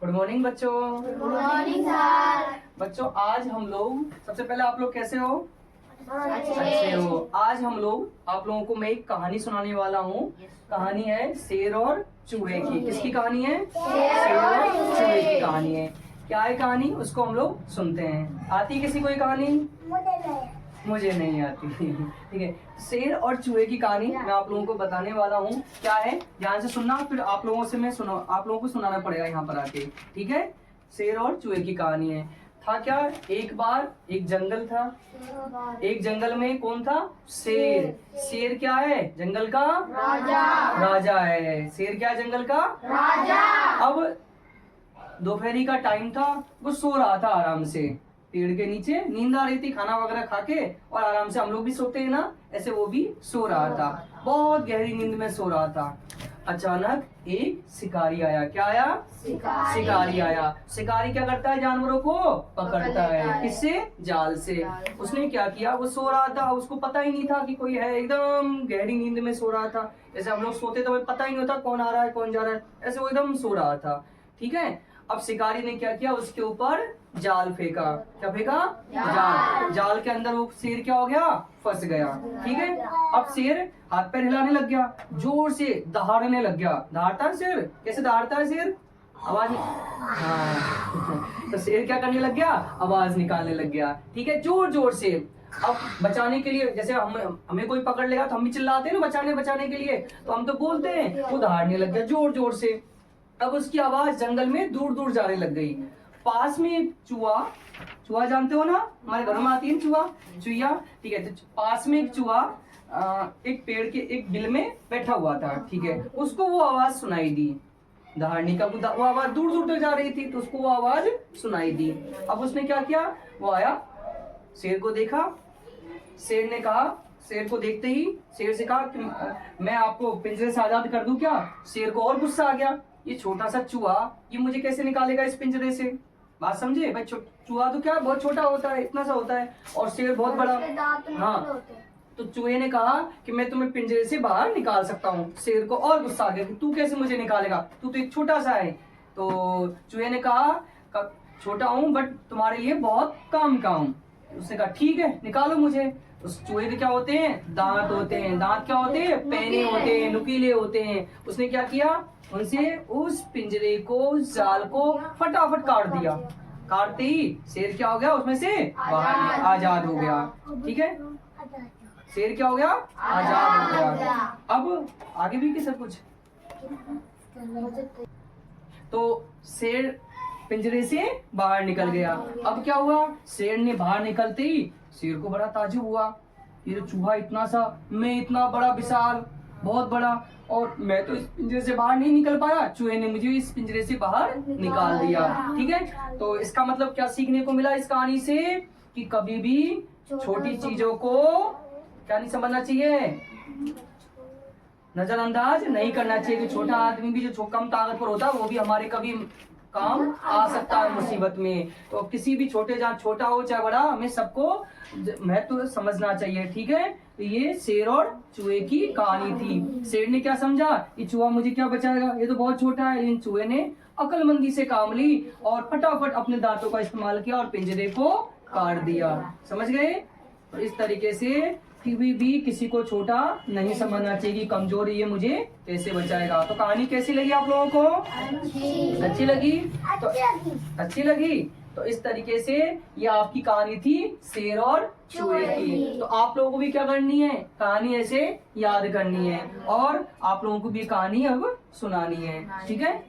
Good morning बच्चों। Good morning sir. बच्चों आज हम लोग सबसे पहले आप लोग कैसे हो? अच्छे अच्छे हो। आज हम लोग आप लोगों को मैं एक कहानी सुनाने वाला हूँ। कहानी है शेर और चूहे की। किसकी कहानी है? शेर और चूहे की कहानी है। क्या है कहानी? उसको हम लोग सुनते हैं। आती किसी को ये कहानी? मुझे नहीं आती। ठीक है, शेर और चूहे की कहानी मैं आप लोगों को बताने वाला हूँ। क्या है, ध्यान से सुनना, फिर आप लोगों को सुनाना पड़ेगा यहाँ पर आके। ठीक है, शेर और चूहे की कहानी है। था क्या, एक बार एक जंगल था। एक जंगल में कौन था? शेर। शेर क्या है? जंगल का राजा। राजा है। शेर क्या है? जंगल का राजा। अब दोपहरी का टाइम था। वो सो रहा था आराम से पेड़ के नीचे। नींद आ रही थी, खाना वगैरह खा के, और आराम से हम लोग भी सोते हैं ना, ऐसे वो भी सो रहा था। बहुत गहरी नींद में सो रहा था। अचानक एक शिकारी आया। क्या आया? शिकारी आया। शिकारी क्या करता है? जानवरों को पकड़ता है। किससे? जाल से। उसने क्या किया, वो सो रहा था, उसको पता ही नहीं था कि कोई है। एकदम गहरी नींद में सो रहा था। जैसे हम लोग सोते तो हमें पता ही नहीं होता कौन आ रहा है कौन जा रहा है, ऐसे वो एकदम सो रहा था। ठीक है, अब शिकारी ने क्या किया, उसके ऊपर जाल फेंका। क्या फेंका? जाल। जाल के अंदर वो शेर क्या हो गया? फंस गया। ठीक है, अब शेर हाथ पैर हिलाने लग गया, जोर से दहाड़ने लग गया। दहाड़ता है शेर? कैसे दहाड़ता है शेर? आवाज। हाँ। तो शेर क्या करने लग गया? आवाज निकालने लग गया। ठीक है, जोर जोर से। अब बचाने के लिए, जैसे हमें कोई पकड़ लेगा तो हम भी चिल्लाते हैं ना बचाने के लिए, तो हम तो बोलते हैं। वो दहाड़ने लग गया जोर जोर से। अब उसकी आवाज जंगल में दूर दूर जाने लग गई। पास में एक चूहा जानते हो ना, हमारे घर में आती है चूहा, चुहिया। ठीक है, तो पास में एक चूहा एक पेड़ के एक बिल में बैठा हुआ था। ठीक है, उसको वो आवाज सुनाई दी। दहाड़ने का वो आवाज दूर दूर तक जा रही थी, तो उसको वो आवाज सुनाई दी। अब उसने क्या किया, वो आया, शेर को देखा। शेर ने कहा, शेर को देखते ही शेर से कहा कि मैं आपको पिंजरे से आजाद कर दूं क्या? शेर को और गुस्सा आ गया, ये छोटा सा चूहा ये मुझे कैसे निकालेगा इस पिंजरे से? बात समझे भाई? चूहा तो क्या बहुत छोटा होता है, इतना सा होता है, और शेर बहुत बड़ा। हाँ, तो चूहे ने कहा कि मैं तुम्हें पिंजरे से बाहर निकाल सकता हूँ। शेर को और गुस्सा आ गया कि तू कैसे मुझे निकालेगा, तू तो एक छोटा सा है। तो चूहे ने कहा छोटा हूँ बट तुम्हारे लिए बहुत काम का हूँ। उसने कहा ठीक है, निकालो मुझे। उस चूहे के क्या होते हैं? दांत होते हैं। दांत क्या होते हैं? पैने होते हैं, नुकीले होते हैं। उसने क्या किया, उनसे उस पिंजरे को, जाल को फटाफट काट दिया। काटते ही शेर क्या हो गया, उसमें से बाहर आजाद हो गया। ठीक है, शेर क्या हो गया? आजाद हो गया। अब आगे भी कैसा कुछ, तो शेर पिंजरे से बाहर निकल गया। अब क्या हुआ, शेर ने बाहर निकलते ही शेर को बड़ा ताज्जुब हुआ, ये चूहा इतना सा, मैं इतना बड़ा विशाल, बहुत बड़ा, और मैं तो इस पिंजरे से बाहर नहीं निकल पाया, चूहे ने मुझे इस पिंजरे से बाहर निकाल दिया। ठीक है, तो इसका मतलब क्या सीखने को मिला इस कहानी से, कि कभी भी छोटी चीजों को क्या नहीं समझना चाहिए, नजरअंदाज नहीं करना चाहिए। कि छोटा आदमी भी जो कम ताकतवर होता है वो भी हमारे कभी काम आ सकता है मुसीबत में। तो किसी भी छोटे, जहाँ छोटा हो चाहे बड़ा, हमें सबको महत्व समझना चाहिए। ठीक है, तो ये शेर और चूहे की कहानी थी। शेर ने क्या समझा, ये चूहा मुझे क्या बचाएगा, ये तो बहुत छोटा है। लेकिन चूहे ने अक्लमंदी से काम ली और फटाफट अपने दांतों का इस्तेमाल किया और पिंजरे को काट दिया। समझ गए? तो इस तरीके से कभी भी किसी को छोटा नहीं समझना चाहिए कि कमजोर ये मुझे कैसे बचाएगा। तो कहानी कैसी लगी आप लोगों को? अच्छी लगी? तो अच्छी लगी। तो इस तरीके से ये आपकी कहानी थी शेर और चूहे की। तो आप लोगों को भी क्या करनी है, कहानी ऐसे याद करनी है, और आप लोगों को भी कहानी अब सुनानी है। ठीक है,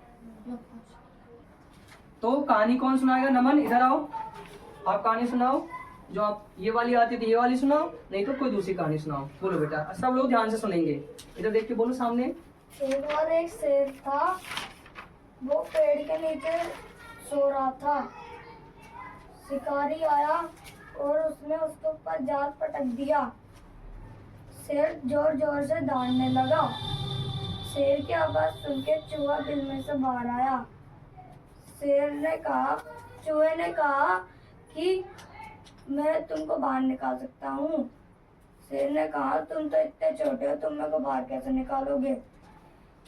तो कहानी कौन सुनाएगा? नमन इधर आओ, आप कहानी सुनाओ। जो आप ये वाली आती थी ये वाली सुनाओ, नहीं तो कोई दूसरी कहानी सुनाओ। बोलो बेटा, सब लोग ध्यान से सुनेंगे, इधर देख के बोलो सामने। एक बार एक शेर था, वो पेड़ के नीचे सो रहा था। शिकारी आया और उसने उसके ऊपर जाल पटक दिया। शेर जोर जोर से दौड़ने लगा। शेर की आवाज सुन के चूहा बिल में से बाहर आया। चूहे ने कहा कि मैं तुमको बाहर निकाल सकता हूँ। शेर ने कहा तुम तो इतने छोटे हो, तुम मेरे को बाहर कैसे निकालोगे?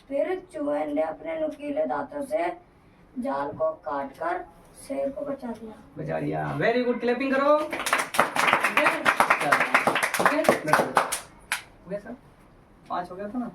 फिर चूहे ने अपने नुकीले दांतों से जाल को काटकर शेर को बचा दिया। बचा लिया, वेरी गुड, क्लैपिंग करो। ठीक है, चलो, ठीक है, हो गया सर, 5 हो गया था ना।